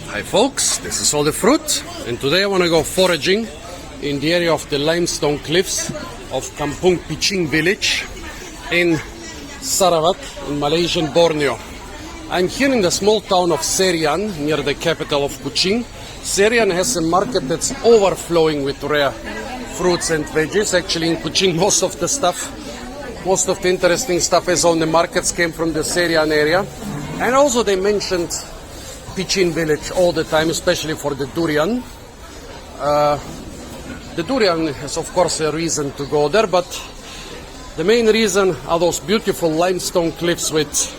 Hi folks, this is all the fruit, and today I want to go foraging in the area of the limestone cliffs of Kampung Pichin village in Sarawak in Malaysian Borneo. I'm here in the small town of Serian near the capital of Kuching. Serian has a market that's overflowing with rare fruits and veggies. Actually in Kuching most of the interesting stuff is on the markets came from the Serian area. And also they mentioned Pichin village all the time, especially for the durian. The durian is of course a reason to go there, but the main reason are those beautiful limestone cliffs with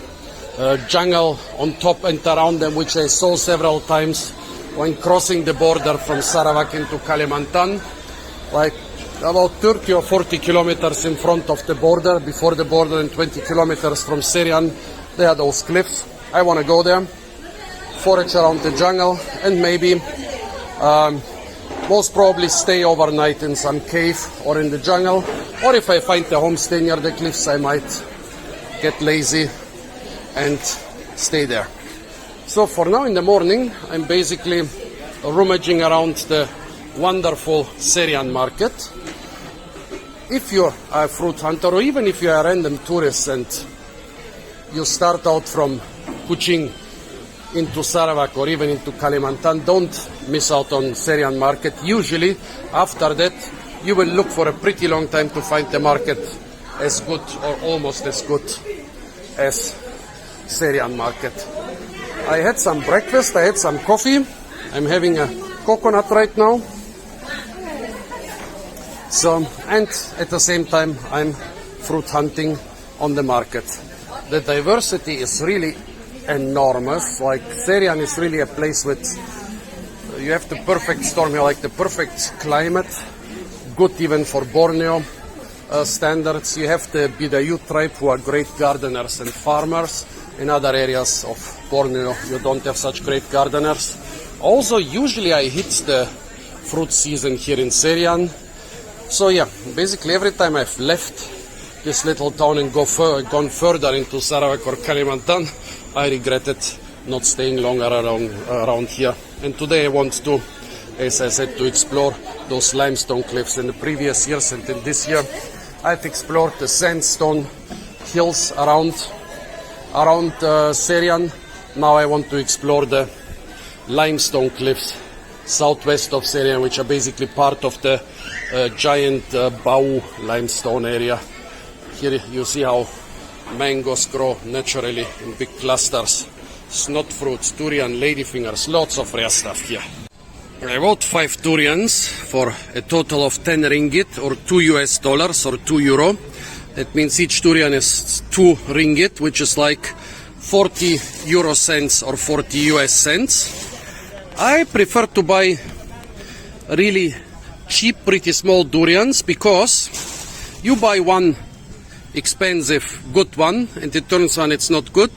jungle on top and around them, which I saw several times when crossing the border from Sarawak into Kalimantan. Like about 30 or 40 kilometers in front of the border, before the border, and 20 kilometers from Serian, there are those cliffs. I want to go there, forage around the jungle, and maybe most probably stay overnight in some cave or in the jungle, or if I find a homestay near the cliffs I might get lazy and stay there. So for now in the morning I'm basically rummaging around the wonderful Serian market. If you're a fruit hunter, or even if you're a random tourist and you start out from Kuching into Sarawak or even into Kalimantan, don't miss out on Serian market. Usually after that you will look for a pretty long time to find the market as good or almost as good as Serian market. I had some breakfast, I had some coffee. I'm having a coconut right now. So, and at the same time I'm fruit hunting on the market. The diversity is really enormous. Like Serian is really a place with you have the perfect storm here, like the perfect climate, good even for Borneo standards. You have the Bidayut tribe who are great gardeners and farmers. In other areas of Borneo you don't have such great gardeners. Also usually I hit the fruit season here in Serian. So yeah, basically every time I've left this little town and gone further into Sarawak or Kalimantan, I regretted not staying longer around here. And today I want to, as I said, to explore those limestone cliffs. In the previous years and in this year I've explored the sandstone hills around Serian. Now I want to explore the limestone cliffs southwest of Serian, which are basically part of the giant Bau limestone area. Here you see how mangoes grow naturally in big clusters. Snot fruits, durian, ladyfingers, lots of rare stuff here. I bought 5 durians for a total of 10 ringgit or $2 or 2 euro. That means each durian is 2 ringgit, which is like 40 euro cents or 40 US cents. I prefer to buy really cheap, pretty small durians, because you buy one expensive good one and it turns out it's not good,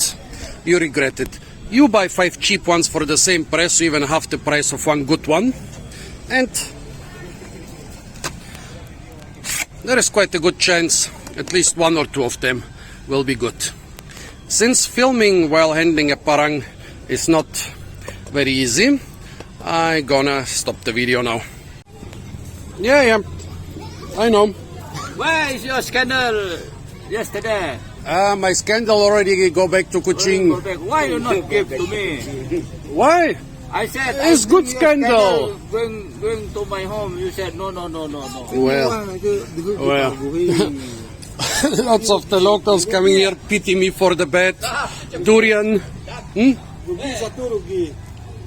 you regret it. You buy 5 cheap ones for the same price, or even half the price of one good one, and there is quite a good chance at least 1 or 2 of them will be good. Since filming while handling a parang is not very easy, I'm gonna stop the video now. Yeah, I know. Where is your scandal yesterday? My scandal already go back to Kuching. Why you not give to me? Why? I said It's good scandal. Going to my home. You said no. Well, lots of the locals coming here pity me for the bad durian.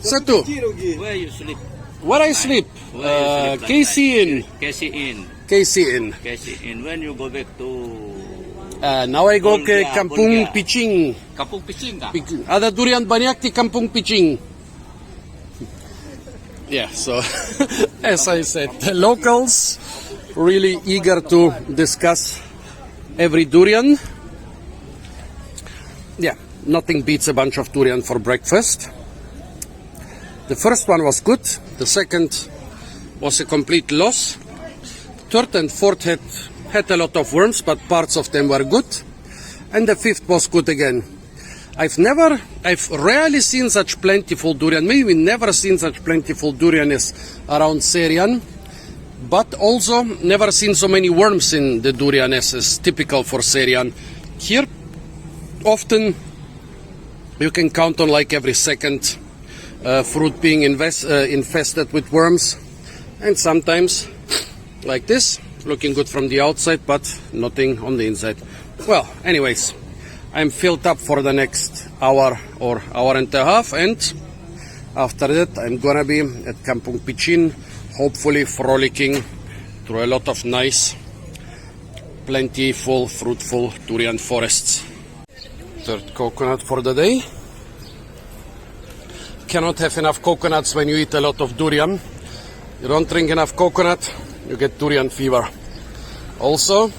Satu. Where you sleep? Where I sleep? KC Inn. When you go back to now I go ke Kampung Pichin. Kampung Pichin ka? Ada durian banyak di Kampung Pichin. Yeah, so as I said, the locals really eager to discuss every durian. Yeah, nothing beats a bunch of durian for breakfast. The first one was good, the second was a complete loss. Third and fourth had a lot of worms, but parts of them were good. And the fifth was good again. I've rarely seen such plentiful durian. Maybe never seen such plentiful durian as around Serian. But also never seen so many worms in the durian as is typical for Serian. Here, often you can count on like every second fruit being infested with worms. And sometimes like this, looking good from the outside, but nothing on the inside. Well, anyways, I'm filled up for the next hour or hour and a half, and after that I'm gonna be at Kampung Pichin, hopefully frolicking through a lot of nice, plentiful, fruitful durian forests. Third coconut for the day. Cannot have enough coconuts when you eat a lot of durian. You don't drink enough coconut, you get durian fever. Also,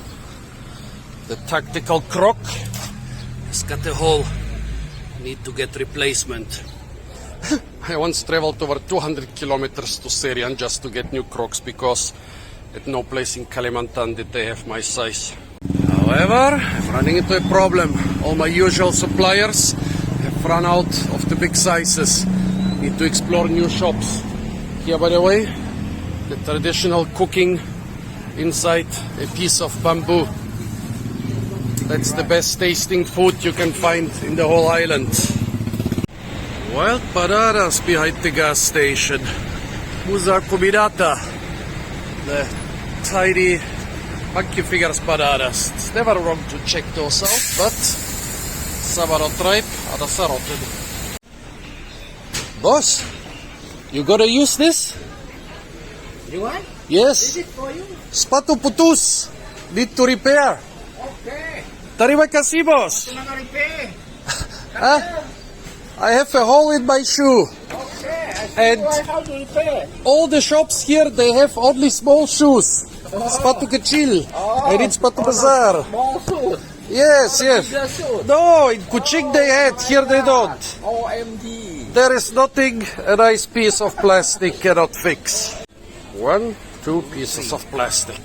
the tactical crock has got a hole, need to get replacement. I once traveled over 200 kilometers to Serian just to get new crocs because at no place in Kalimantan did they have my size. However, I'm running into a problem. All my usual suppliers have run out of the big sizes. Need to explore new shops. Here, by the way, the traditional cooking inside a piece of bamboo. That's the best tasting food you can find in the whole island. Wild patatas behind the gas station. Musa combinata. The tidy monkey figures patatas. It's never wrong to check those out, but some are not ripe, others are rotten. Boss, you gotta use this? You want? Yes. Is it for you? Sepatu putus. Need to repair. Okay. Terima kasih, boss. Ito na repair. Huh? I have a hole in my shoe. Okay. And How to repair? all the shops here, they have only small shoes. Sepatu kecil. I need sepatu besar. More food. Yes, yes. No, in Kuching they had, here they don't. OMG. There is nothing a nice piece of plastic cannot fix. 1, 2 pieces of plastic.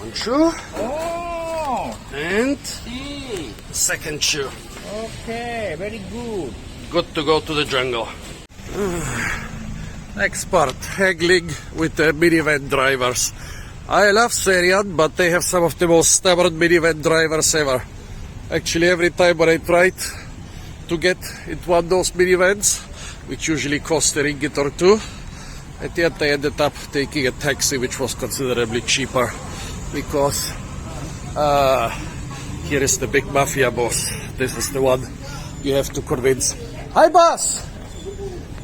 One shoe. Oh. And See. second shoe. Okay. Very good. Good to go to the jungle. Expert haggling with the minivan drivers. I love Serian, but they have some of the most stubborn minivan drivers ever. Actually, every time when I tried to get into one of those minivans, which usually cost a ringgit or two, at the end I ended up taking a taxi, which was considerably cheaper, because here is the big mafia boss. This is the one you have to convince. Hi, boss!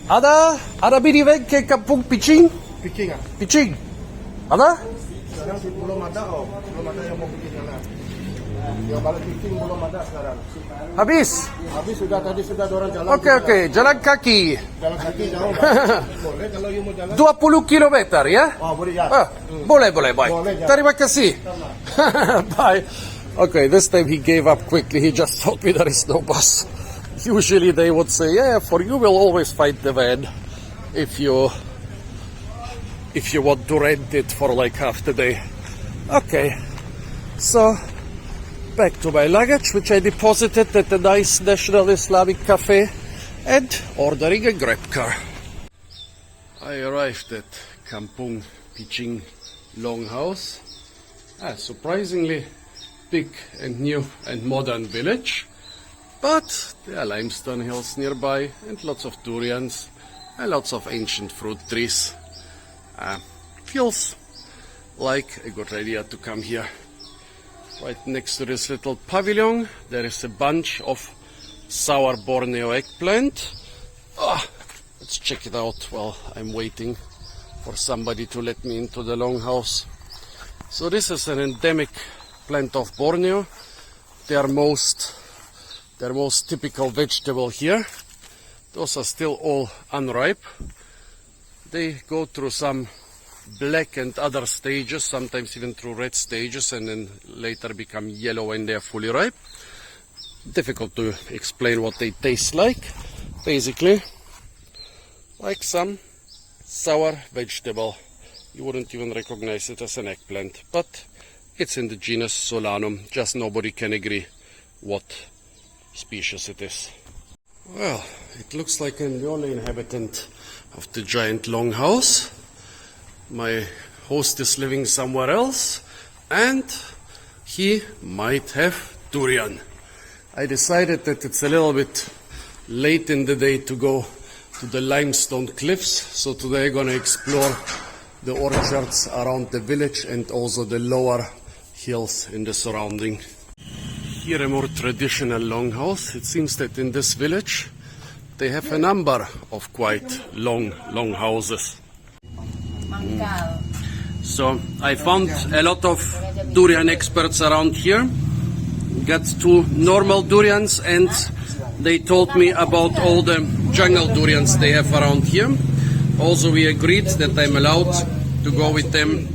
Ada minivan ke Kampung Pichin? Pichin ah? Pichin? Ada? Sekarang sih belum ada belum ada yang mau bikin sana. Yang balik Pichin belum ada sekarang. Habis? Habis sudah tadi sudah ada orang jalan. Oke, jalan kaki. Jalan kaki jauh. Boleh kalau you mau jalan. 20 kilometer ya? Oh boleh ya. Boleh, bye. Boleh, ya. Terima kasih. Bye. Okay, this time he gave up quickly. He just told me there is no bus. Usually they would say, yeah, for you we'll always find the van if you want to rent it for like half the day. Okay, so back to my luggage, which I deposited at the nice National Islamic Cafe, and ordering a grab car. I arrived at Kampung Pichin Longhouse. Surprisingly big and new and modern village, but there are limestone hills nearby and lots of durians and lots of ancient fruit trees. Feels like a good idea to come here. Right next to this little pavilion there is a bunch of sour Borneo eggplant. Let's check it out while I'm waiting for somebody to let me into the longhouse. So this is an endemic plant of Borneo. Their most typical vegetable here. Those are still all unripe. They go through some black and other stages, sometimes even through red stages, and then later become yellow when they are fully ripe. Difficult to explain what they taste like. Basically, like some sour vegetable. You wouldn't even recognize it as an eggplant, but It's in the genus Solanum, just nobody can agree what species it is. Well, it looks like I'm the only inhabitant of the giant longhouse. My host is living somewhere else, and he might have durian. I decided that it's a little bit late in the day to go to the limestone cliffs, so today I'm gonna explore the orchards around the village and also the lower hills in the surrounding. Here a more traditional longhouse. It seems that in this village they have a number of quite long houses. So I found a lot of durian experts around here. Got 2 normal durians, and they told me about all the jungle durians they have around here. Also, we agreed that I'm allowed to go with them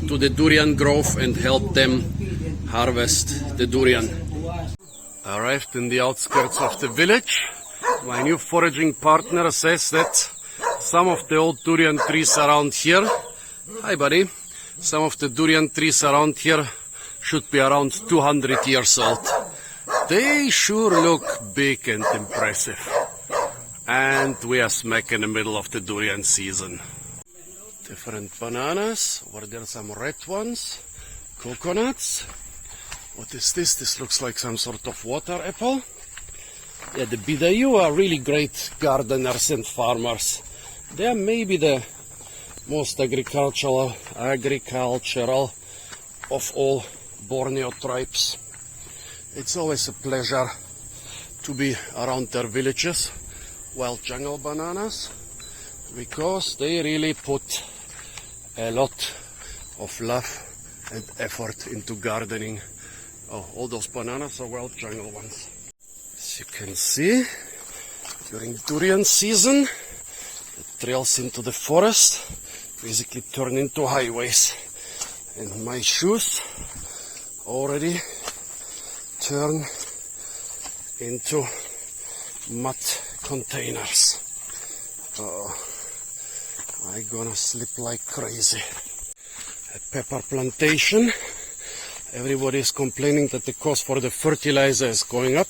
to the durian grove and help them harvest the durian. Arrived in the outskirts of the village. My new foraging partner says that some of the old durian trees around here, hi buddy, some of the durian trees around here should be around 200 years old. They sure look big and impressive. And we are smack in the middle of the durian season. Different bananas, or there are some red ones, coconuts. What is this? This looks like some sort of water apple. Yeah, the Bidayu are really great gardeners and farmers. They are maybe the most agricultural of all Borneo tribes. It's always a pleasure to be around their villages, wild jungle bananas, because they really put a lot of love and effort into gardening. Oh, all those bananas are wild jungle ones. As you can see, during durian season, the trails into the forest basically turn into highways. And my shoes already turn into mud containers. Oh, I'm gonna slip like crazy. A pepper plantation. Everybody is complaining that the cost for the fertilizer is going up,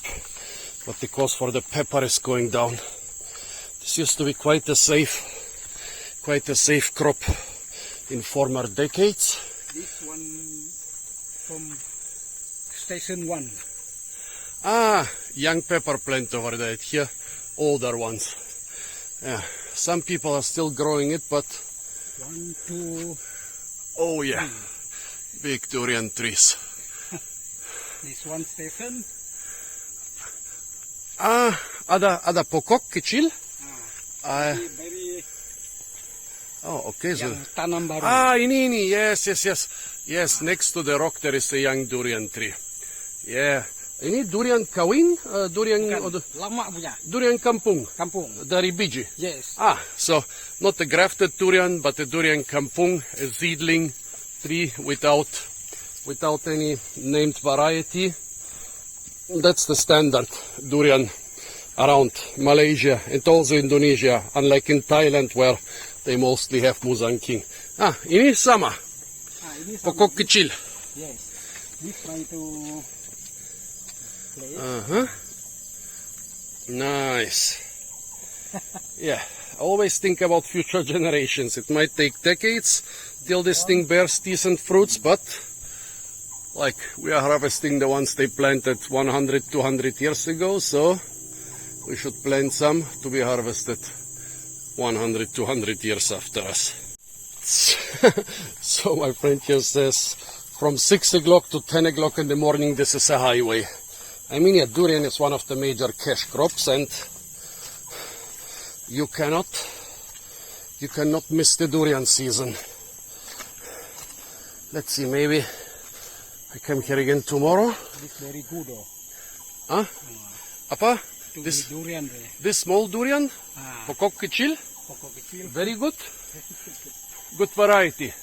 but the cost for the pepper is going down. This used to be quite a safe crop in former decades. This one from station 1. Ah, young pepper plant over there. Here, older ones. Yeah, some people are still growing it, but 1, 2. Oh yeah, big durian trees. This one station. Ah, ada pokok kecil. Very Oh, okay. So, tanam baru. ini. Yes, next to the rock there is a young durian tree. Yeah. Ini durian kawin, durian Lama punya. Durian kampung. Kampung. Dari biji. Yes. So not a grafted durian, but a durian kampung, a seedling tree without any named variety. That's the standard durian around Malaysia and also Indonesia, unlike in Thailand where they mostly have musangking. Ini sama. Ini sama. Pokok kecil. Yes. This try to Nice. Yeah, always think about future generations. It might take decades till this thing bears decent fruits, but like we are harvesting the ones they planted 100, 200 years ago, so we should plant some to be harvested 100, 200 years after us. So my friend here says from 6 o'clock to 10 o'clock in the morning this is a highway. I mean, yeah, durian is one of the major cash crops, and you cannot miss the durian season. Let's see, maybe I come here again tomorrow. This very good. Apa? This durian. This small durian? Pokok kecil? Pokok kecil. Very good. Good variety.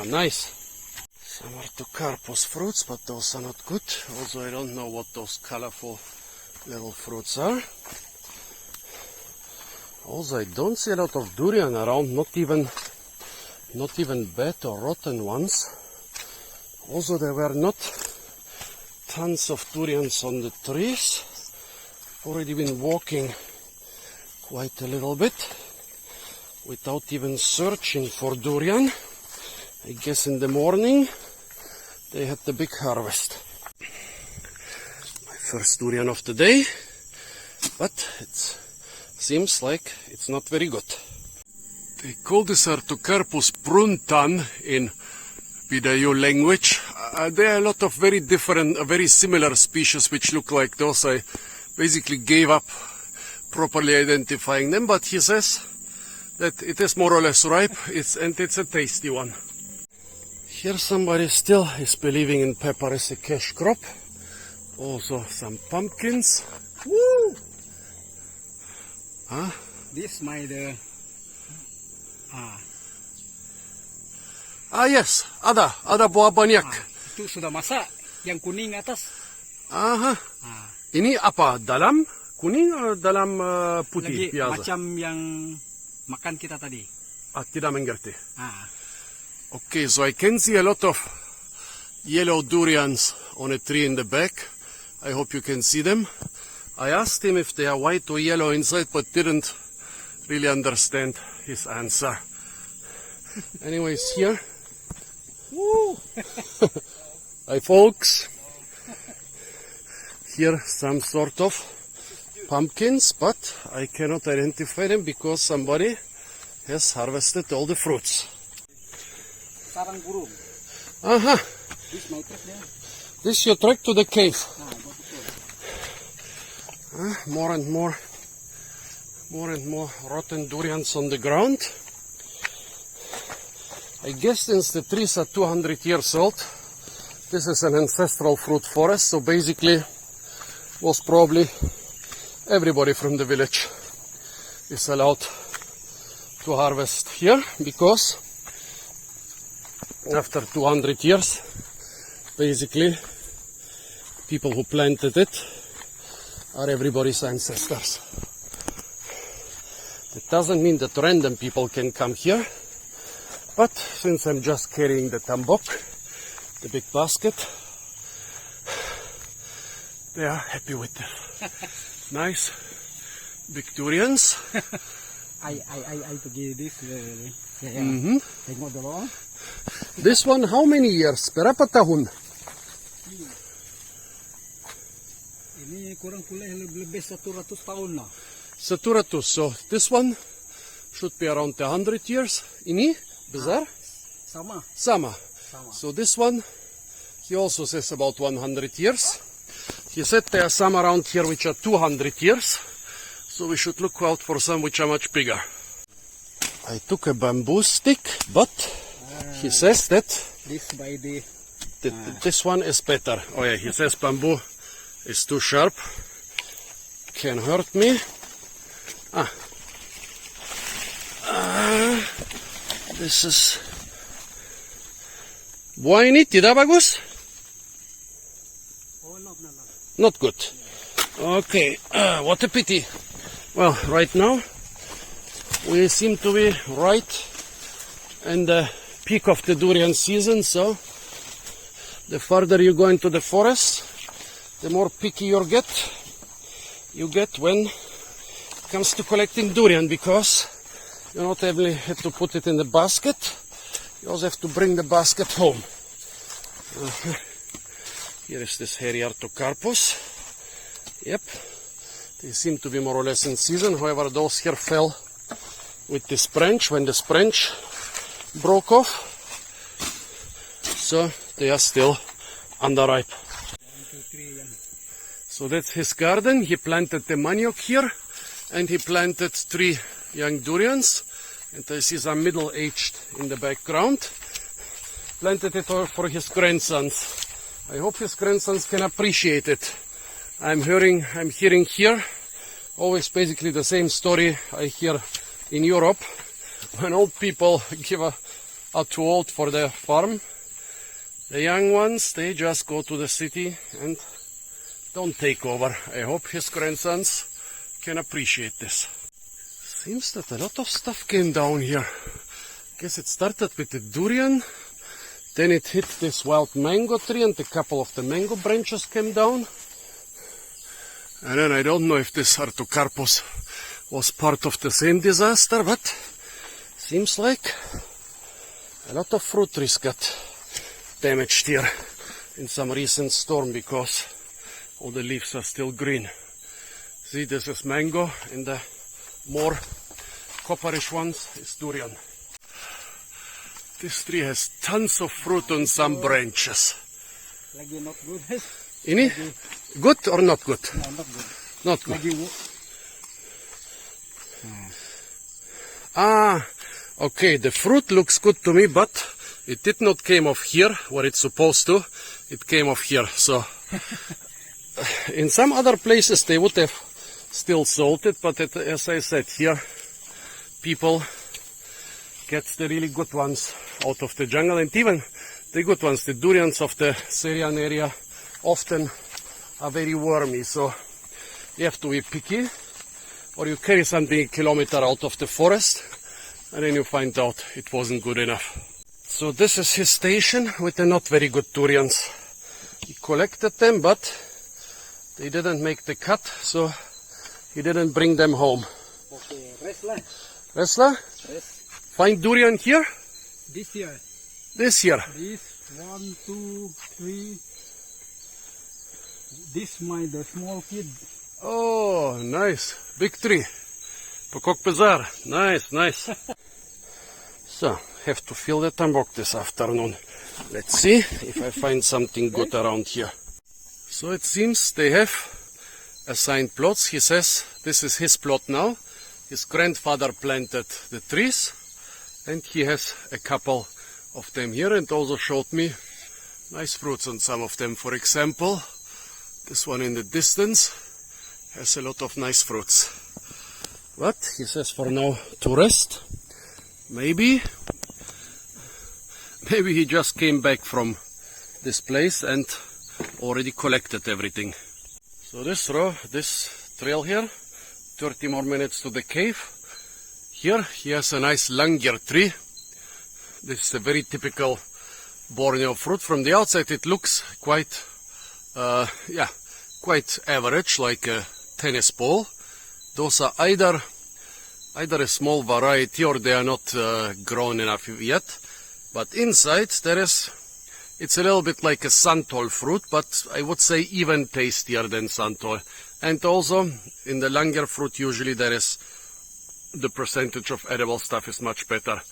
Nice. Some are Tokarpos fruits, but those are not good. Also, I don't know what those colorful little fruits are. Also, I don't see a lot of durian around, not even bad or rotten ones. Also, there were not tons of durians on the trees. Already been walking quite a little bit without even searching for durian. I guess in the morning they had the big harvest. My first durian of the day, but it seems like it's not very good. They call this Artocarpus pruntan in Bidayuh language. There are a lot of very different, very similar species which look like those. I basically gave up properly identifying them, but he says that it is more or less ripe, and it's a tasty one. Here somebody still is believing in pepper as a cash crop. Also some pumpkins. Woo! Huh? This my Yes, ada buah banyak. itu sudah masak, yang kuning atas. Aha. Ini apa? Dalam kuning atau dalam putih Lagi biasa? macam yang makan kita tadi. Tidak mengerti. Okay, so I can see a lot of yellow durians on a tree in the back. I hope you can see them. I asked him if they are white or yellow inside, but didn't really understand his answer. Anyways, here. Woo! Hi folks. Here some sort of pumpkins, but I cannot identify them because somebody has harvested all the fruits. Sarang burung. Aha. This my trip there. This your trek to the cave. More and more rotten durians on the ground. I guess since the trees are 200 years old, this is an ancestral fruit forest, so basically most probably everybody from the village is allowed to harvest here, because after 200 years, basically people who planted it are everybody's ancestors. That doesn't mean that random people can come here, but since I'm just carrying the tambok, the big basket, they are happy with it. Nice big durians. I pergi this. Tengok dulu. This one, how many years? Berapa tahun? Ini kurang lebih 100 tahun lah. 100. So this one should be around 100 years. Ini besar? Sama. So this one, he also says about 100 years. He said there are some around here which are 200 years. So we should look out for some which are much bigger. I took a bamboo stick, but he says that this one is better. Oh yeah, he says bamboo is too sharp, can hurt me. This is... Buah ini tidak bagus? Not good. Okay, what a pity. Well, right now we seem to be right in the peak of the durian season, so the further you go into the forest, the more picky you get when it comes to collecting durian, because you not only have to put it in the basket, you also have to bring the basket home. Here is this hairy Artocarpus. Yep, they seem to be more or less in season. However, those here fell with this branch when this branch broke off, so they are still underripe. So that's his garden. He planted the manioc here, and he planted 3 young durians, and I see some middle-aged in the background. Planted it for his grandsons. I hope his grandsons can appreciate it. I'm hearing here always basically the same story I hear in Europe. When old people are too old for their farm, the young ones, they just go to the city and don't take over. I hope his grandsons can appreciate this. Seems that a lot of stuff came down here. Guess it started with the durian, Then it hit this wild mango tree and a couple of the mango branches came down. And then I don't know if this Artocarpus was part of the same disaster, but seems like a lot of fruit trees got damaged here in some recent storm because all the leaves are still green. See, this is mango, and the more copperish ones is durian. This tree has tons of fruit on some branches. Lagi not good. Ini? Good or not good? No, not good. Not good. Lagi Ah, okay, the fruit looks good to me, but it did not came off here where it's supposed to. It came off here, so in some other places they would have still sold it, but as I said, here people get the really good ones out of the jungle, and even the good ones, the durians of the Syrian area, often are very wormy, so you have to be picky, or you carry something a kilometer out of the forest, and then you find out it wasn't good enough. So this is his station with the not very good durians. He collected them, but they didn't make the cut, so he didn't bring them home. Okay, rest lah. Resla, Rest. find durian here? This year. This year. This 1, 2, 3. This the small kid. Oh, nice. Big tree. Pokok Bazaar. Nice, nice. So, have to fill the tambok this afternoon. Let's see if I find something good around here. So it seems they have assigned plots. He says this is his plot now. His grandfather planted the trees, and he has a couple of them here, and also showed me nice fruits on some of them. For example, this one in the distance has a lot of nice fruits. But he says for now to rest. Maybe he just came back from this place and already collected everything. So this trail here, 30 more minutes to the cave. Here he has a nice langir tree. This is a very typical Borneo fruit. From the outside it looks quite average, like a tennis ball. Those are either a small variety or they are not grown enough yet. But inside it's a little bit like a santol fruit, but I would say even tastier than santol. And also in the langir fruit usually the percentage of edible stuff is much better.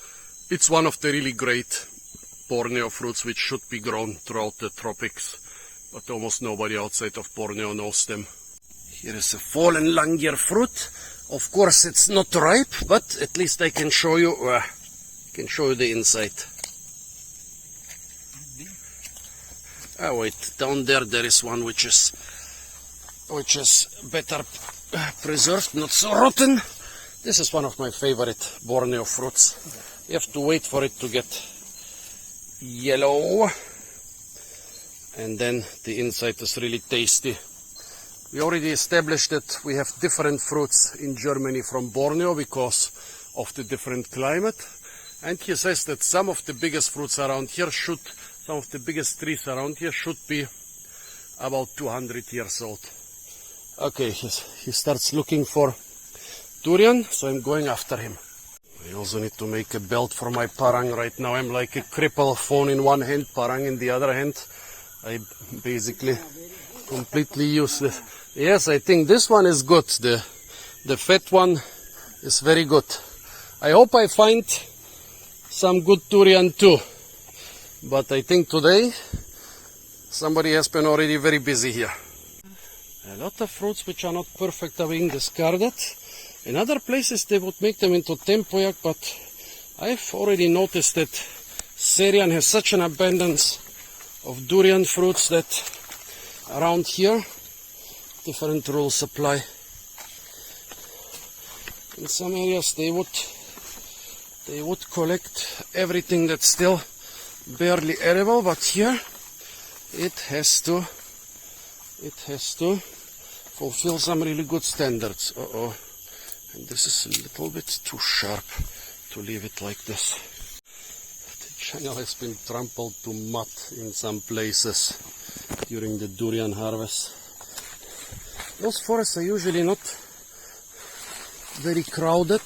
It's one of the really great Borneo fruits which should be grown throughout the tropics, but almost nobody outside of Borneo knows them. Here is a fallen langir fruit. Of course it's not ripe, but at least I can show you the inside. Oh wait, down there is one which is better preserved, not so rotten. This is one of my favorite Borneo fruits. You have to wait for it to get yellow, and then the inside is really tasty. We already established that we have different fruits in Germany from Borneo because of the different climate. And he says that some of the biggest fruits around here some of the biggest trees around here should be about 200 years old. Okay, he starts looking for durian, so I'm going after him. I also need to make a belt for my parang. Right now I'm like a cripple, phone in one hand, parang in the other hand. I basically completely useless. Yes, I think this one is good. The fat one is very good. I hope I find some good durian too. But I think today somebody has been already very busy here. A lot of fruits which are not perfect are being discarded. In other places they would make them into tempoyak, but I've already noticed that Syrian has such an abundance of durian fruits that around here different rules apply. In some areas they would collect everything that's still barely edible, but here it has to fulfill some really good standards. And this is a little bit too sharp to leave it like this. jungle has been trampled to mud in some places during the durian harvest. Those forests are usually not very crowded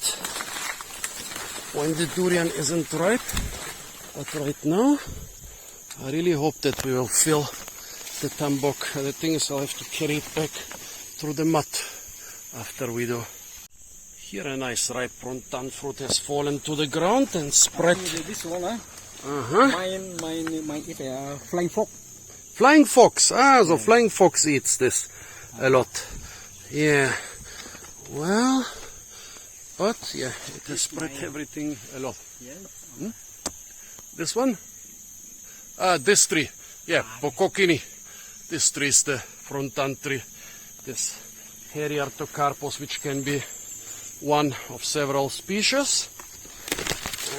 when the durian isn't ripe, but right now I really hope that we will fill the tambok. The thing is, I'll have to carry it back through the mud after we do. Here a nice ripe rontan fruit has fallen to the ground and spread. This one, mine eat a flying fox. Flying fox, so flying fox eats this a lot. Yeah, well, but yeah, it has spread everything a lot. Hmm? This one? This tree. Yeah, Pococini. This tree is the frontan tree. This hairy artocarpus, which can be one of several species.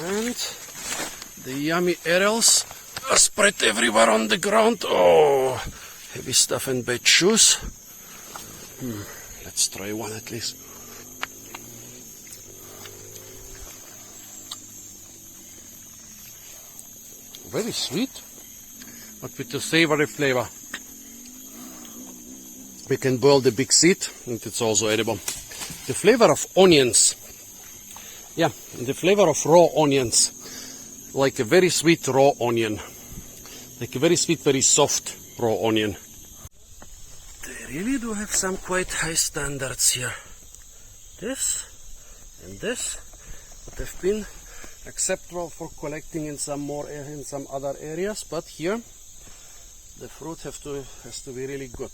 And the yummy arils are spread everywhere on the ground. Oh, heavy stuff and bad shoes. Let's try one at least. Very sweet, but with a savory flavor. We can boil the big seed and it's also edible. The flavor of onions. Yeah, the flavor of raw onions. Like a very sweet raw onion. Like a very sweet, very soft raw onion. They really do have some quite high standards here. This and this would have been acceptable for collecting in some other areas, but here the fruit has to be really good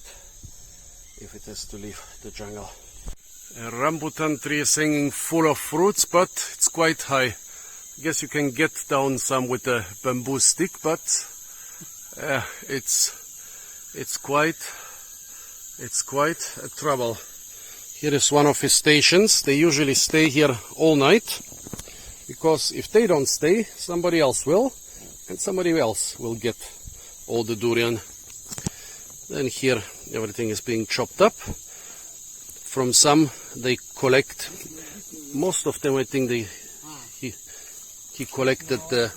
if it has to leave the jungle. A rambutan tree is hanging full of fruits, but it's quite high. I guess you can get down some with a bamboo stick, but it's quite a trouble. Here is one of his stations. They usually stay here all night, because if they don't stay, somebody else will, and somebody else will get all the durian. Then here everything is being chopped up. From some they collect, most of them I think he collected the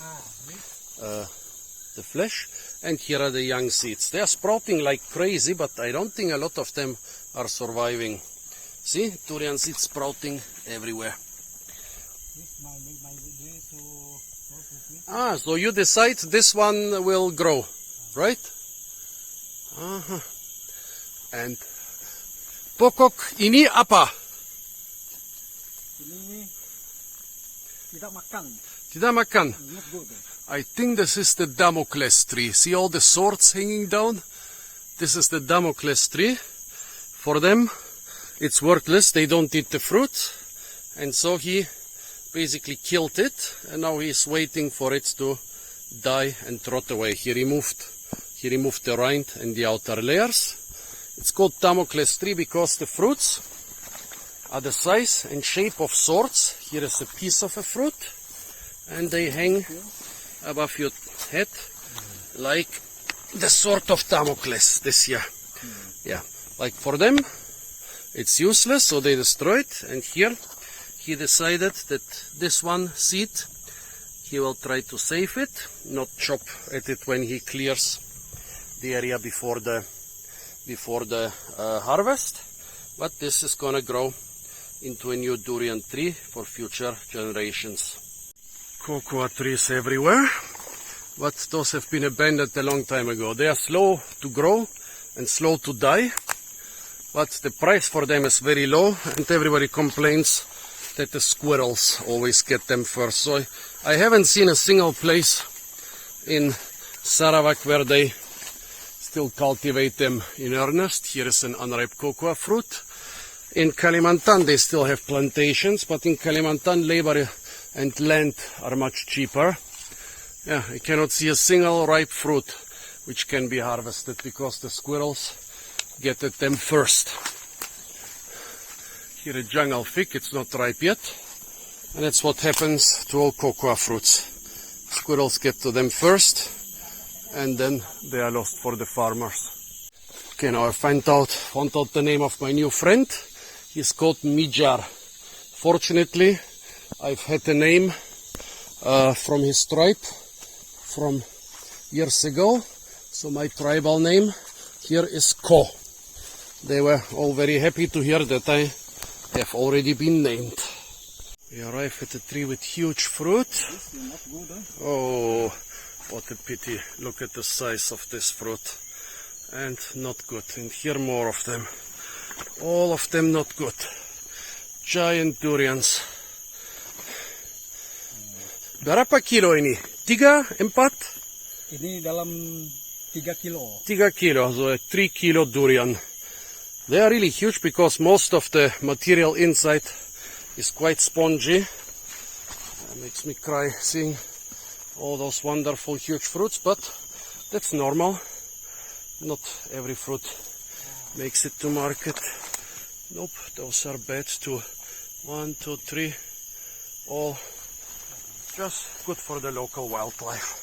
flesh, and here are the young seeds. They are sprouting like crazy, but I don't think a lot of them are surviving. See, durian seeds sprouting everywhere. So you decide this one will grow, right? And pokok ini apa? Ini tidak makan. Tidak makan. Not good. I think this is the Damocles tree. See all the swords hanging down? This is the Damocles tree. For them, it's worthless. They don't eat the fruit. And so he basically killed it. And now he's waiting for it to die and rot away. He removed the rind and the outer layers. It's called Damocles tree because the fruits are the size and shape of swords. Here is a piece of a fruit, and they hang above your head like the sword of Damocles this year. Yeah, like for them it's useless, so they destroy it. And here he decided that this one seed he will try to save it, not chop at it when he clears the area before the harvest, but this is gonna grow into a new durian tree for future generations. Cocoa trees everywhere, but those have been abandoned a long time ago. They are slow to grow and slow to die, but the price for them is very low, and everybody complains that the squirrels always get them first. So I haven't seen a single place in Sarawak where they still cultivate them in earnest. Here is an unripe cocoa fruit. In Kalimantan they still have plantations, but in Kalimantan labor and land are much cheaper. Yeah, I cannot see a single ripe fruit which can be harvested because the squirrels get at them first. Here a jungle fig, it's not ripe yet, and that's what happens to all cocoa fruits. Squirrels get to them first, and then they are lost for the farmers. Okay, now I found out the name of my new friend. He's called Mijar. Fortunately, I've had a name from his tribe from years ago. So my tribal name here is Ko. They were all very happy to hear that I have already been named. We arrive at a tree with huge fruit. Oh, what a pity. Look at the size of this fruit. And not good. And here more of them. All of them not good. Giant durians. Berapa kilo ini? 3, 4? Ini dalam 3 kilo. 3 kilo, so a 3 kilo durian. They are really huge because most of the material inside is quite spongy. It makes me cry seeing all those wonderful huge fruits, but that's normal. Not every fruit makes it to market. Nope, those are bad too. 1, 2, 3, all just good for the local wildlife.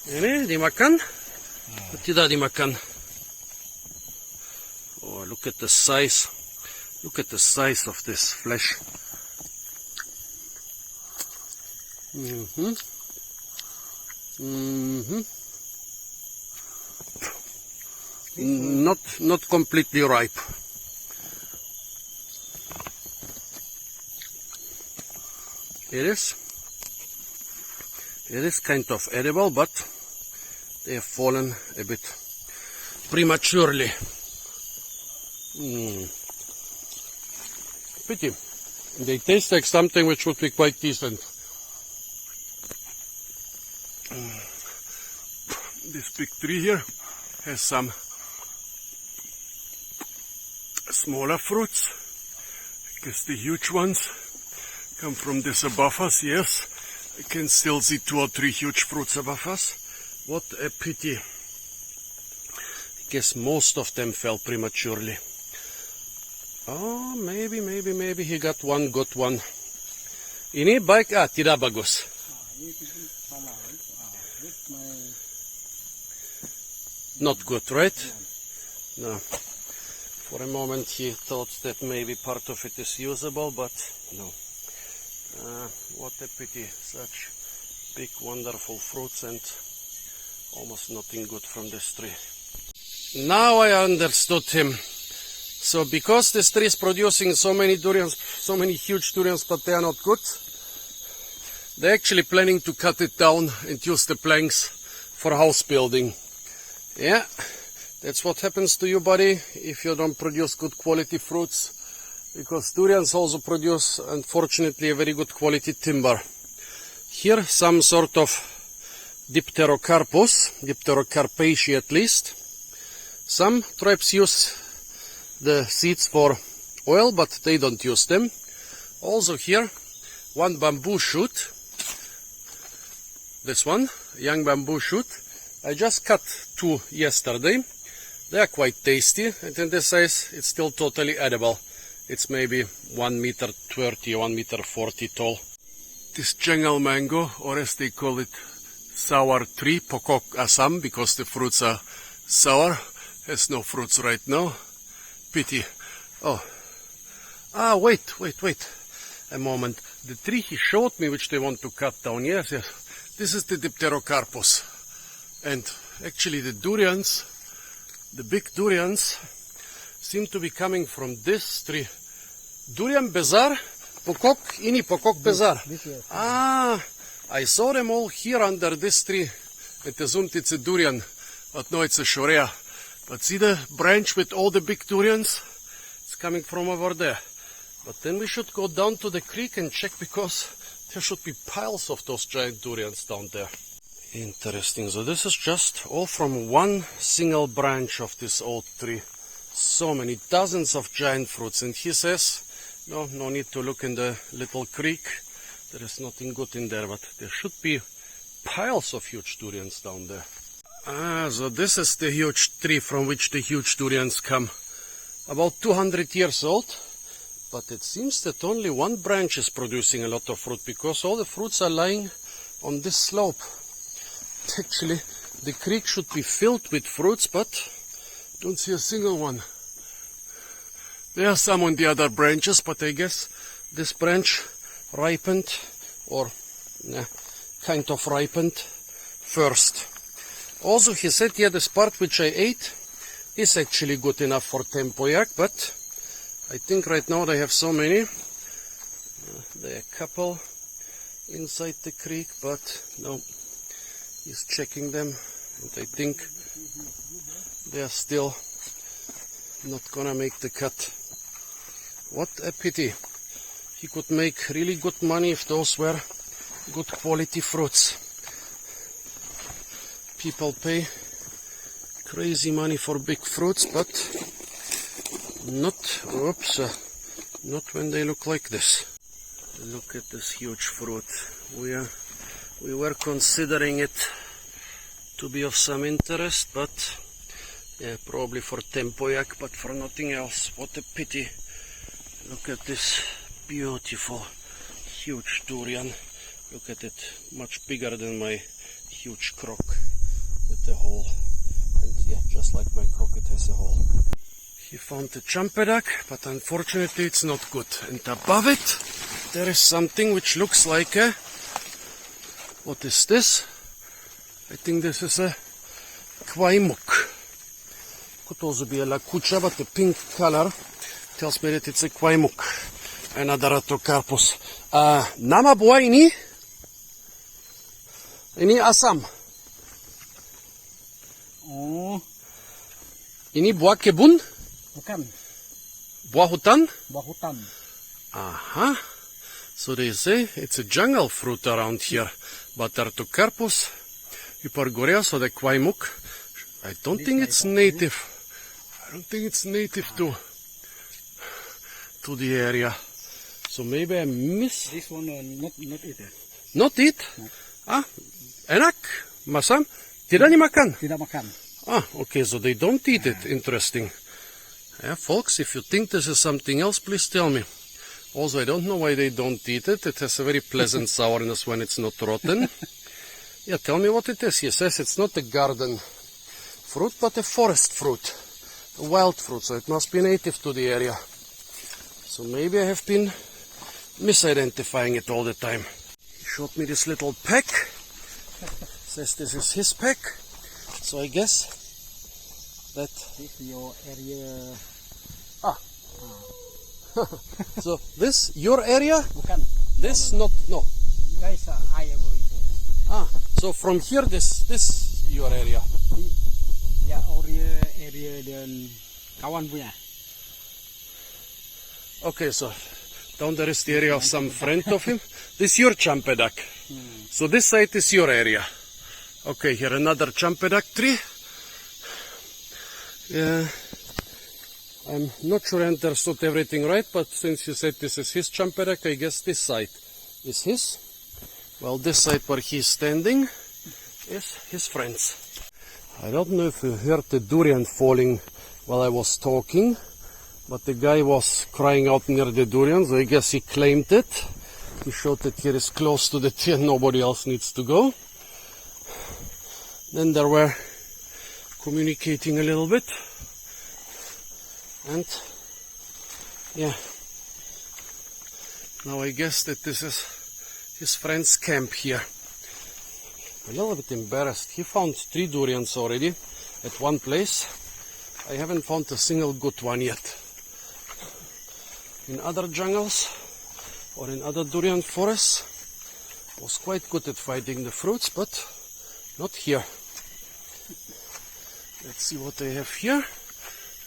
Ini dimakan? Tidak dimakan. Oh, look at the size. Look at the size of this flesh. Not completely ripe. It is kind of edible, but they have fallen a bit prematurely. Pity. They taste like something which would be quite decent. This big tree here has some smaller fruits. I guess the huge ones come from this above us. Yes, I can still see 2 or 3 huge fruits above us. What a pity. I guess most of them fell prematurely. Oh, maybe he got one good one. Ini baik, tidak bagus. Not good, right? No. For a moment he thought that maybe part of it is usable, but no. What a pity. Such big, wonderful fruits and almost nothing good from this tree. Now I understood him. So because this tree is producing so many durians, so many huge durians, but they are not good, they're actually planning to cut it down and use the planks for house building. Yeah, that's what happens to you, buddy, if you don't produce good quality fruits, because durians also produce, unfortunately, a very good quality timber. Here, some sort of Dipterocarpus, Dipterocarpaceae at least. Some tribes use the seeds for oil, but they don't use them. Also here, one bamboo shoot. This one, young bamboo shoot. I just cut 2 yesterday. They are quite tasty, and in this size it's still totally edible. It's maybe 1 meter 30 or 1 meter 40 tall. This jungle mango, or as they call it, sour tree, Pokok Assam, because the fruits are sour, has no fruits right now. Pity. Oh. Wait. A moment. The tree he showed me, which they want to cut down, yes. This is the Dipterocarpus. And actually the durians, the big durians, seem to be coming from this tree. Durian Bezar? Pokok? Ini Pokok Bezar. I saw them all here under this tree. It assumed it's a durian, but no, it's a shorea. But see the branch with all the big durians? It's coming from over there. But then we should go down to the creek and check, because there should be piles of those giant durians down there. Interesting. So this is just all from one single branch of this old tree. So many, dozens of giant fruits. And he says, no need to look in the little creek. There is nothing good in there, but there should be piles of huge durians down there. So this is the huge tree from which the huge durians come. About 200 years old, but it seems that only one branch is producing a lot of fruit, because all the fruits are lying on this slope. Actually, the creek should be filled with fruits, but don't see a single one. There are some on the other branches, but I guess this branch ripened, or kind of ripened first. Also, he said here this part which I ate is actually good enough for tempoyak, but I think right now they have so many. There are a couple inside the creek, but no, he's checking them, and I think they are still not gonna make the cut. What a pity. He could make really good money if those were good quality fruits. People pay crazy money for big fruits, but not when they look like this. Look at this huge fruit. We were considering it to be of some interest, but yeah, probably for tempoyak, but for nothing else. What a pity. Look at this beautiful huge durian. Look at it, much bigger than my huge crock with the hole. And yeah, just like my crock, it has a hole. He found the champedak, but unfortunately it's not good. And above it there is something which looks like a... What is this? I think this is a kwaimuk. Could also be a lakucha, but the pink color tells me that it's a kwaimuk. Another Ratocarpus. Nama buah ini? Ini asam. Oh, Ini buah kebun? bukan. Buah hutan? Buah hutan. Aha. So they say it's a jungle fruit around here. But Ratocarpus hypergoreus, so the kwaimuk, I don't think it's native. I don't think it's native to the area. So maybe I miss... This one not eat. Not eat? No. Ah, enak? Masam? Tidak dimakan? Tidak makan. Ah, okay, so they don't eat it. Interesting. Yeah, folks, if you think this is something else, please tell me. Also, I don't know why they don't eat it. It has a very pleasant sourness when it's not rotten. Yeah, tell me what it is. He says it's not a garden fruit, but a forest fruit. A wild fruit, so it must be native to the area. So maybe I have been misidentifying it all the time. He showed me this little pack. Says this is his pack. So I guess that... This is your area. So this your area? Bukan. This no. You guys are I am going to. Ah, so from here this your area. Ya, area dan kawan punya. Okay, so down there is the area of some friend of him. This your champedak. So this side is your area. Okay, here another champedak tree. Yeah. I'm not sure I understood everything right, but since you said this is his champedak, I guess this side is his. Well, this side where he's standing is his friend's. I don't know if you heard the durian falling while I was talking, but the guy was crying out near the durian, so I guess he claimed it. He showed that here is close to the tree and nobody else needs to go. Then they were communicating a little bit. And yeah, now I guess that this is his friend's camp here. A little bit embarrassed. He found 3 durians already at one place. I haven't found a single good one yet. In other jungles or in other durian forests, was quite good at finding the fruits, but not here. Let's see what they have here.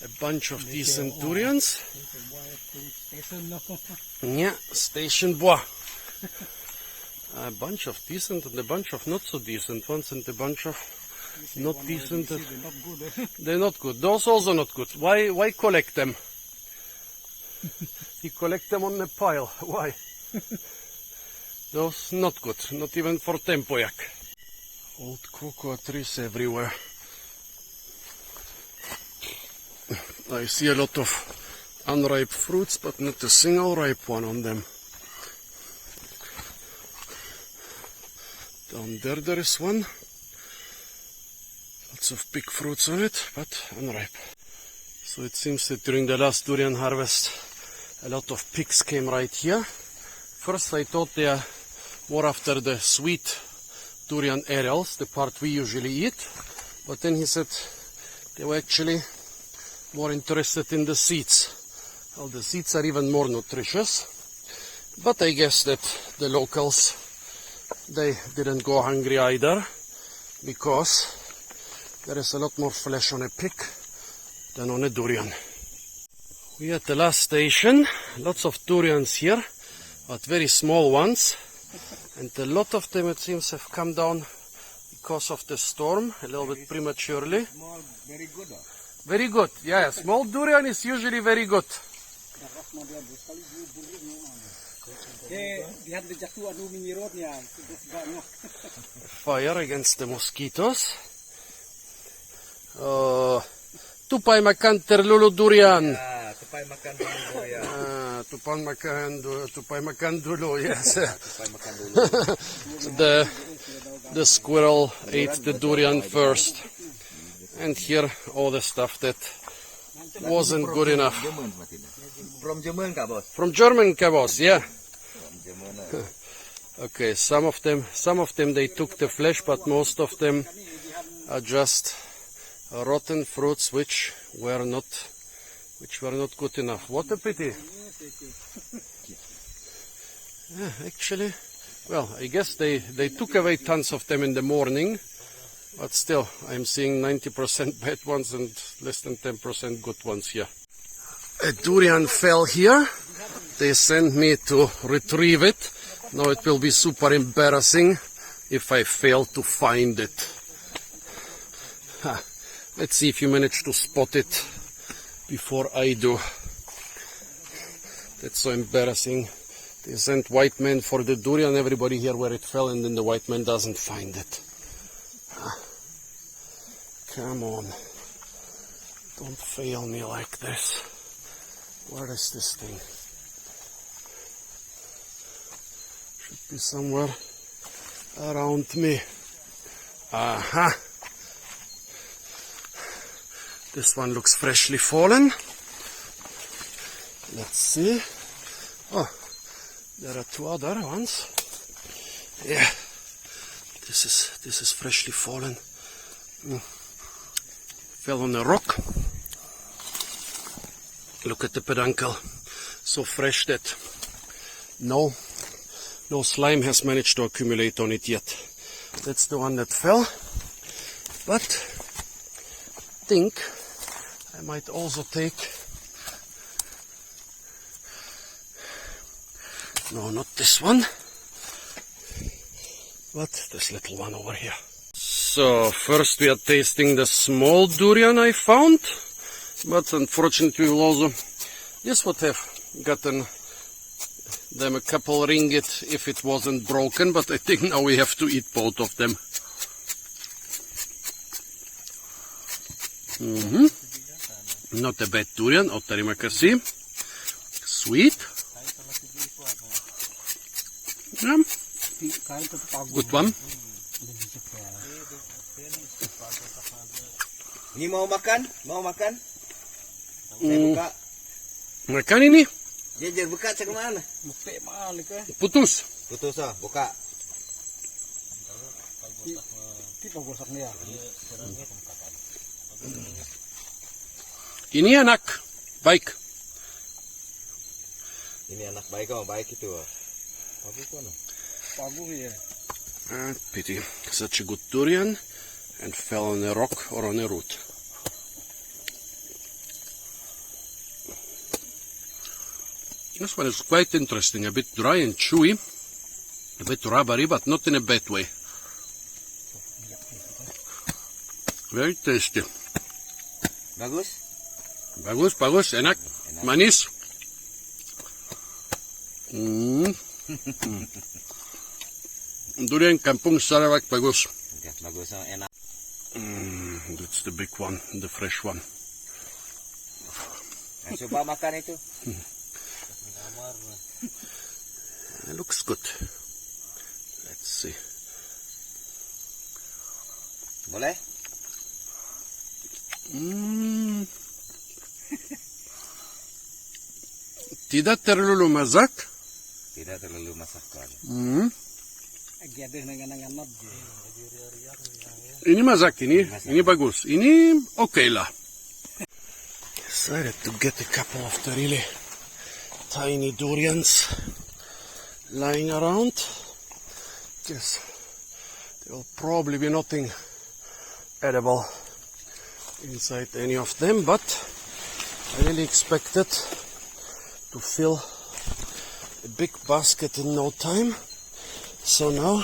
A bunch of decent durians. Yeah, station bois. A bunch of decent and a bunch of not so decent ones, and a bunch of not decent. They're not good. Those also not good. Why collect them? You collect them on a pile. Why? Those not good. Not even for tempoyak. Old cocoa trees everywhere. I see a lot of unripe fruits, but not a single ripe one on them. Down there is one. Lots of big fruits on it, but unripe. So it seems that during the last durian harvest, a lot of pigs came right here. First I thought they are more after the sweet durian aerials, the part we usually eat. But then he said they were actually more interested in the seeds. Well, the seeds are even more nutritious. But I guess that the locals, they didn't go hungry either, because there is a lot more flesh on a pig than on a durian. We are at the last station. Lots of durians here, but very small ones. And a lot of them, it seems, have come down because of the storm, a little bit prematurely. Small, very good. Very good, yeah. Small durian is usually very good. Fire against the mosquitoes. Tupai makan terlalu durian. Tupai makan durian. Tupai makan dulu, yes. Tupai makan dulu. The squirrel ate the durian first. And here all the stuff that wasn't good enough. From German, Kak Bos? From German, Cabos, yeah. From German. Okay, some of them they took the flesh, but most of them are just rotten fruits which were not good enough. What a pity. Yeah, actually, well, I guess they took away tons of them in the morning, but still, I'm seeing 90% bad ones and less than 10% good ones here. A durian fell here. They sent me to retrieve it. Now it will be super embarrassing if I fail to find it. Let's see if you manage to spot it before I do. That's so embarrassing. They sent white men for the durian, everybody here where it fell, and then the white man doesn't find it. Come on. Don't fail me like this. Where is this thing? Should be somewhere around me. Aha! This one looks freshly fallen. Let's see. Oh, there are two other ones. Yeah, this is freshly fallen. Fell on a rock. Look at the peduncle, so fresh that no slime has managed to accumulate on it yet. That's the one that fell. But I think I might also take, no, not this one, but this little one over here. So first we are tasting the small durian I found, but unfortunately this would have gotten them a couple ringgit if it wasn't broken, but I think now we have to eat both of them. Not a bad durian, oh, terima kasih. Sweet. Yeah. Good one. Ini mau makan? Mau makan? Saya buka. Makan ini? Dia buka cek mana? Putus. Putus ah, buka. Ini anak baik. Ini anak baik oh, baik itu. Pagu kono. Pagu ya. Pity. Such a good durian and fell on a rock or on a root. This one is quite interesting, a bit dry and chewy, a bit rubbery, but not in a bad way. Very tasty. Bagus? Bagus, bagus, enak, manis. Durian kampung Sarawak, bagus. Bagus, enak. That's the big one, the fresh one. Coba makan itu. It looks good. Let's see. Boleh? Tidak terlalu masak. Tidak terlalu masak. Ini mazak ini bagus. Ini okay lah. Decided to get a couple of the really tiny durians lying around. Guess there will probably be nothing edible inside any of them, but I really expected to fill a big basket in no time. So now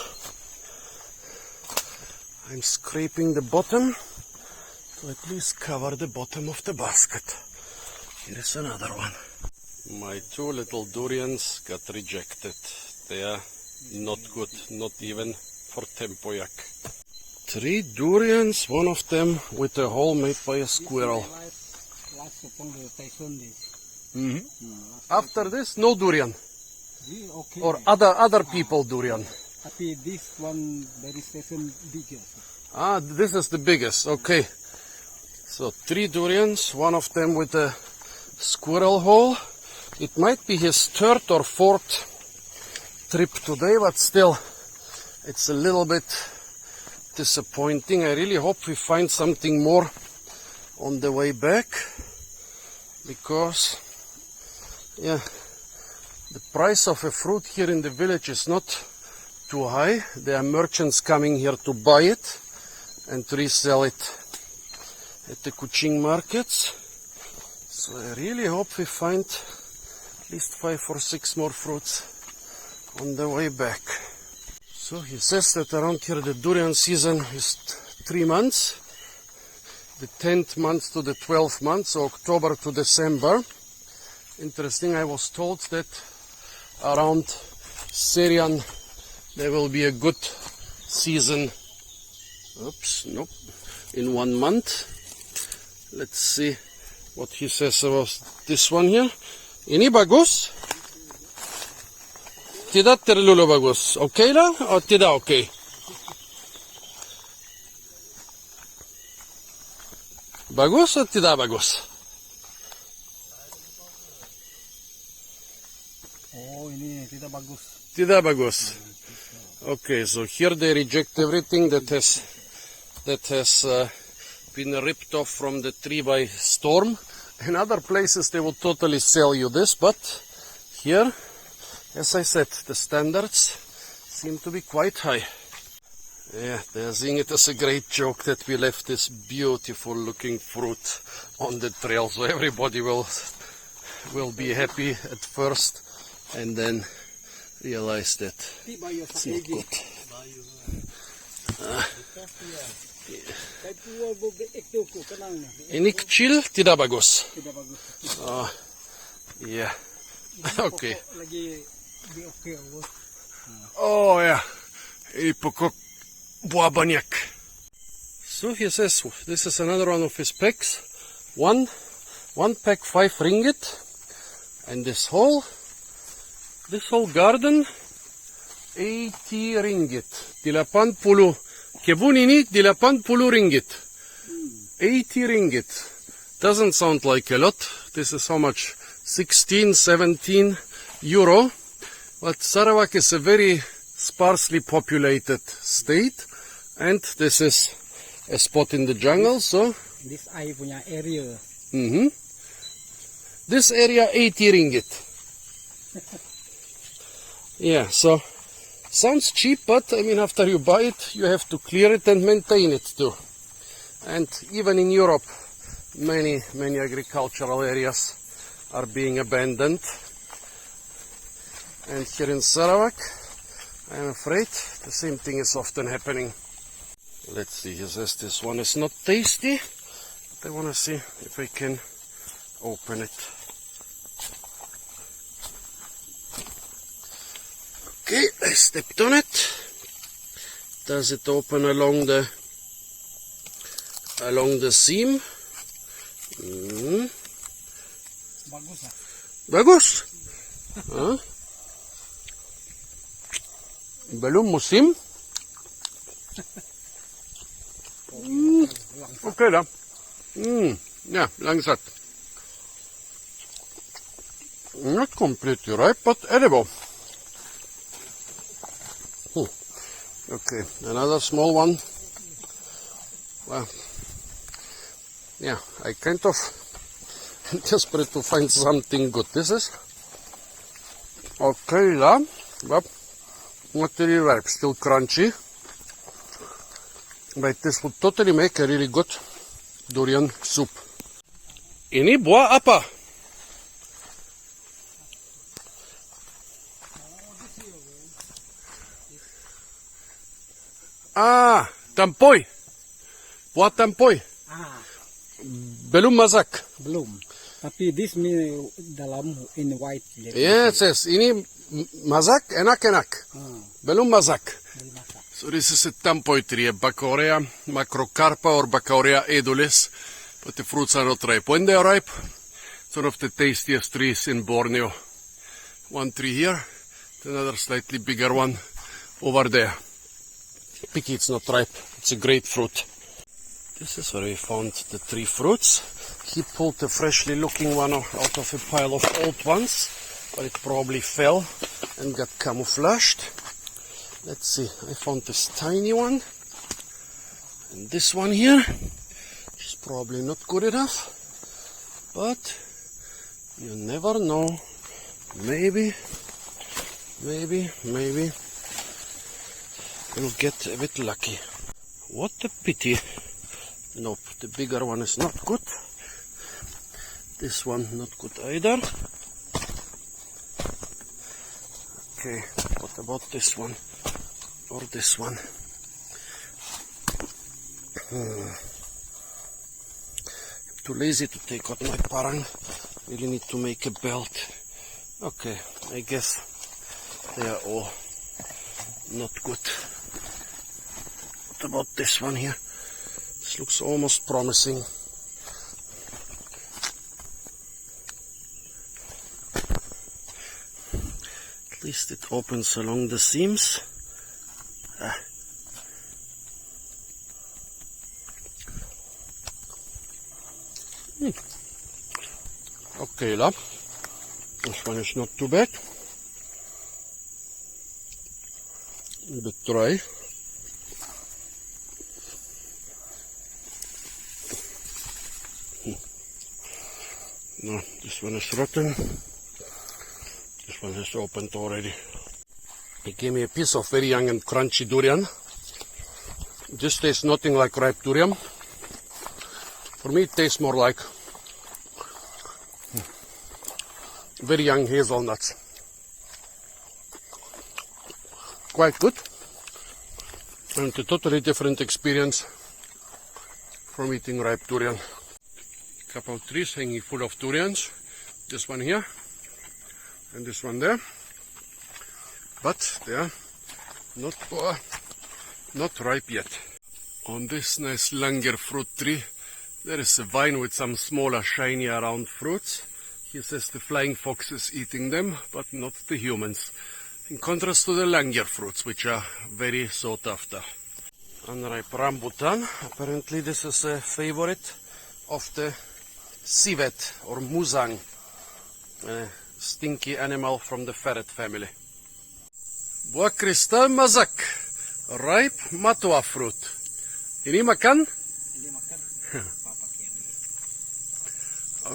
I'm scraping the bottom to at least cover the bottom of the basket. Here is another one. My two little durians got rejected. They are not good, not even for tempoyak. 3 durians, one of them with a hole made by a squirrel. After this, no durian. Or other people durian. This one very station bigger. Ah, this is the biggest. Okay. So 3 durians, one of them with a squirrel hole. It might be his 3rd or 4th trip today, but still, it's a little bit disappointing. I really hope we find something more on the way back, because, yeah, the price of a fruit here in the village is not too high. There are merchants coming here to buy it and resell it at the Kuching markets. So I really hope we find at least 5 or 6 more fruits on the way back. So he says that around here the durian season is 3 months. The 10th month to the 12th month, so October to December. Interesting, I was told that around Serian there will be a good season. Oops, nope. In 1 month. Let's see what he says about this one here. Ini bagus? Tidak terlalu bagus. Okay lah? Or tidak okay? Bagus or tidak bagus? Oh, ini tidak bagus. Tidak bagus. Okay, so here they reject everything that has been ripped off from the tree by storm. In other places they will totally sell you this, but here, as I said, the standards seem to be quite high. Yeah, they're seeing it as a great joke that we left this beautiful looking fruit on the trail, so everybody will be happy at first and then realize that it's not good. Ini kecil tidak bagus. Oh, yeah. Okay. Oh yeah. Ini pokok buah banyak. So he says this is another one of his packs. One pack 5 ringgit, and this whole garden 80 ringgit. 80. Kebun ini 80 ringgit. 80 ringgit. Doesn't sound like a lot. This is how much? 16, 17 euro. But Sarawak is a very sparsely populated state, and this is a spot in the jungle, so This I punya area. This area 80 ringgit. Yeah, so sounds cheap, but I mean after you buy it you have to clear it and maintain it too. And even in Europe many agricultural areas are being abandoned. And here in Sarawak, I'm afraid the same thing is often happening. Let's see, he says this one is not tasty, but I want to see if I can open it. Okay, I stepped on it. Does it open along the seam? Bagus lah. Bagus. Huh? Belum musim. Okay lah. Yeah, langsat. Not completely ripe, but edible. Okay, another small one. Well, yeah, I kind of desperate to find something good. This is okay, yeah, but not really ripe, still crunchy. But this would totally make a really good durian soup. Ini buah apa? Ah, tampoy. Buah tampoy. Ah, Belum masak. belum. Tapi this dalam in white. Yes, yes. Ini masak, enak-enak. Belum masak. Belum masak. So this is a tampoy tree, a Bacaurea macrocarpa or Bacaurea edulis, but the fruits are not ripe. When they are ripe, it's one of the tastiest trees in Borneo. One tree here, another slightly bigger one over there. Picky, it's not ripe. It's a great fruit. This is where we found the three fruits. He pulled the freshly looking one out of a pile of old ones, but it probably fell and got camouflaged. Let's see, I found this tiny one, and this one here, which is probably not good enough, but you never know, maybe we'll get a bit lucky. What a pity. Nope, the bigger one is not good. This one not good either. Okay, what about this one? Or this one? I'm too lazy to take out my parang. Really need to make a belt. Okay, I guess they are all not good. What about this one here? This looks almost promising. At least it opens along the seams. Okay, love. This one is not too bad. A bit dry. No, this one is rotten. This one has opened already. He gave me a piece of very young and crunchy durian. This tastes nothing like ripe durian. For me, it tastes more like very young hazelnuts. Quite good. And a totally different experience from eating ripe durian. Couple of trees hanging full of durians. This one here and this one there. But they are not ripe yet. On this nice langer fruit tree, there is a vine with some smaller, shinier, round fruits. He says the flying fox is eating them, but not the humans. In contrast to the langer fruits, which are very sought after. Unripe rambutan. Apparently this is a favorite of the civet or musang, a stinky animal from the ferret family. Buah kristal mazak, ripe matua fruit. Ini makan? Ini makan. Papa kirim.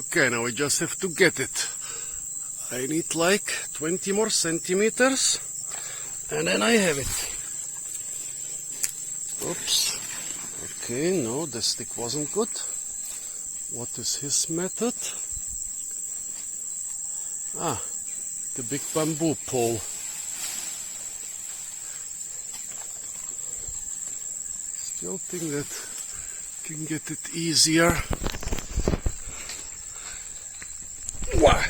Okay, now we just have to get it. I need like 20 more centimeters, and then I have it. Oops. Okay, no, the stick wasn't good. What is his method? Ah, the big bamboo pole. Still think that can get it easier. Wah.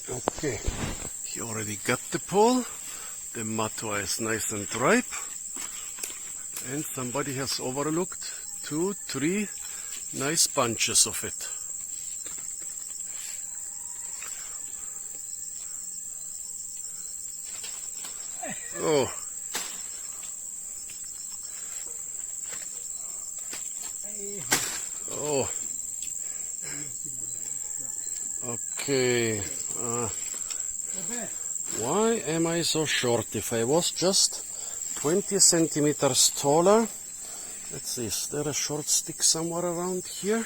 Okay, he already got the pole. The matua is nice and ripe. And somebody has overlooked 2, 3 nice bunches of it. Oh. Oh. Okay. Why am I so short? If I was just 20 centimeters taller. Let's see, is there a short stick somewhere around here?